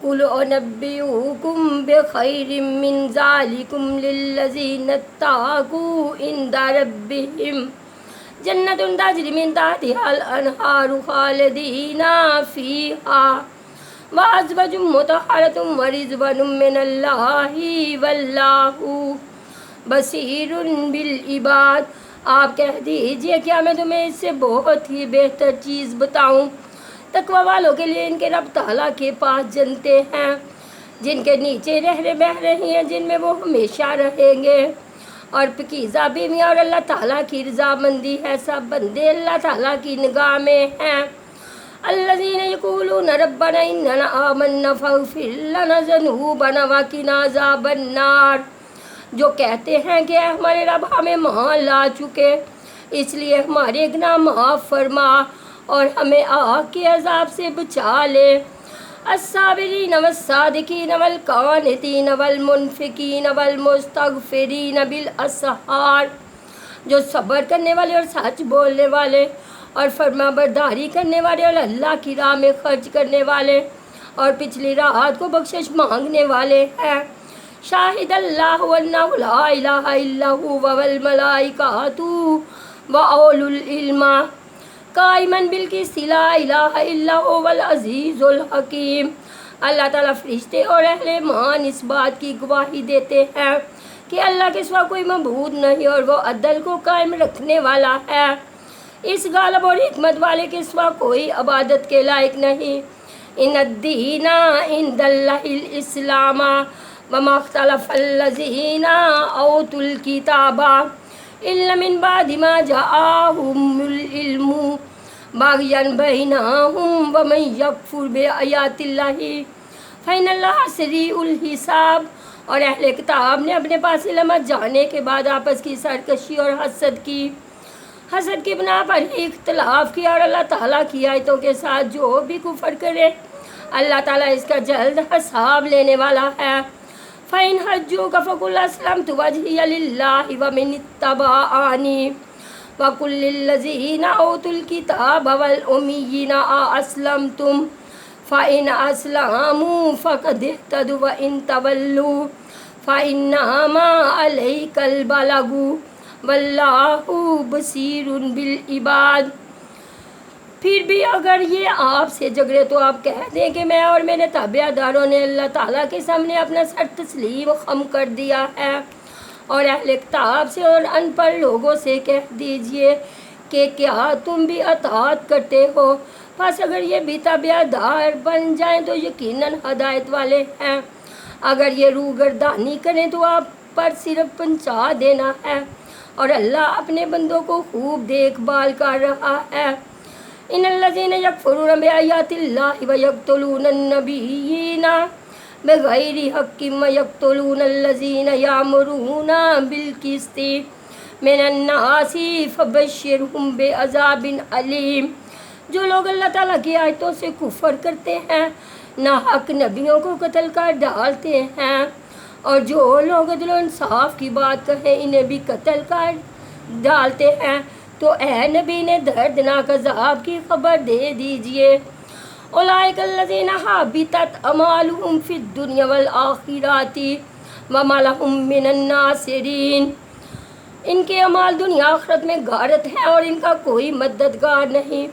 قل أنبئكم بخير من ذلكم للذين اتقوا عند ربهم جنة تجري من تحتها الأنهار خالدين فيها وأزواج مطهرة ورضوان من الله والله بصیر بالعباد۔ آپ کہہ دیجئے کیا میں تمہیں اس سے بہت ہی بہتر چیز بتاؤں؟ تقوی والوں کے لیے ان کے رب تعالیٰ کے پاس جنتے ہیں جن کے نیچے نہریں بہہ رہی ہیں، جن میں وہ ہمیشہ رہیں گے، اور پاکیزہ بیویاں اور اللہ تعالیٰ کی رضامندی ہے۔ سب بندے اللہ تعالیٰ کی نگاہ میں ہیں۔ الذین یقولون ربنا اننا آمنا فاغفر لنا ذنوبنا وقنا عذاب النار، جو کہتے ہیں کہ اے ہمارے رب ہمیں مان لا چکے، اس لیے ہمارے گناہ معاف فرما اور ہمیں آگ کے عذاب سے بچا لے۔ الصابرین والصادقین والقانتین والمنفقین والمستغفرین بالاسحار، جو صبر کرنے والے اور سچ بولنے والے اور فرما برداری کرنے والے اور اللہ کی راہ میں خرچ کرنے والے اور پچھلی رات کو بخشش مانگنے والے ہیں۔ شاہد اللہ انہ لا الہ الا هو والملائکۃ واولو العلم قائما بالقسط لا الہ الا هو العزیز الحکیم۔ اللہ تعالیٰ فرشتے اور اہل ایمان اس بات کی گواہی دیتے ہیں کہ اللہ کے سوا کوئی معبود نہیں اور وہ عدل کو قائم رکھنے والا ہے، اس غالب اور حکمت والے کے سوا کوئی عبادت کے لائق نہیں۔ ان الدین عند اللہ الاسلام وما اختلف الذین اوتوا الکتاب الا من بعد ما جاءهم العلم باغیا بینہم ومن یکفر بآیات اللہ فإن اللہ سریع الحساب۔ اور اہل کتاب نے اپنے پاس علم جانے کے بعد آپس کی سرکشی اور حسد کی بنا پر ہی اختلاف کیا، اور اللہ تعالیٰ کی آیتوں کے ساتھ جو بھی کفر کرے اللہ تعالیٰ اس کا جلد حساب لینے والا ہے۔ فَإِنْ حَجُّوكَ فَقُلْ أَسْلَمْتُ وَجْهِيَ لِلَّهِ وَمَنِ اتَّبَعَنِي وَقُلْ لِلَّذِينَ أُوتُوا الْكِتَابَ وَالْأُمِّيِّينَ أَأَسْلَمْتُمْ فَإِنْ أَسْلَمُوا فَقَدِ اهْتَدَوْا وَإِنْ تَوَلُّوا فَإِنَّمَا عَلَيْكَ الْبَلَاغُ وَاللَّهُ بَصِيرٌ بِالْعِبَادِ۔ پھر بھی اگر یہ آپ سے جھگڑے تو آپ کہہ دیں کہ میں اور میرے تابع داروں نے اللہ تعالیٰ کے سامنے اپنا سر تسلیم خم کر دیا ہے، اور اہل کتاب سے اور ان پڑھ لوگوں سے کہہ دیجئے کہ کیا تم بھی اطاعت کرتے ہو؟ پس اگر یہ بھی تابع دار بن جائیں تو یقیناً ہدایت والے ہیں، اگر یہ روگردانی کریں تو آپ پر صرف پہنچا دینا ہے، اور اللہ اپنے بندوں کو خوب دیکھ بھال کر رہا ہے۔ ان الذین یکفرون بآیات اللہ ویقتلون النبیین بغیر حق ویقتلون الذین یأمرون بالقسط من الناس فبشرہم بعذاب علیم۔ جو لوگ اللہ تعالیٰ کی آیتوں سے کفر کرتے ہیں، ناحق نبیوں کو قتل کر ڈالتے ہیں، اور جو لوگ عدل و انصاف کی بات کہیں انہیں بھی قتل کر ڈالتے ہیں، تو اے نبی نے دردناک عذاب کی خبر دے دیجئے۔ اولئک الذین حبطت اعمالہم فی الدنیا والآخرۃ وما لہم من الناصرین۔ ان کے اعمال دنیا آخرت میں غارت ہیں اور ان کا کوئی مددگار نہیں۔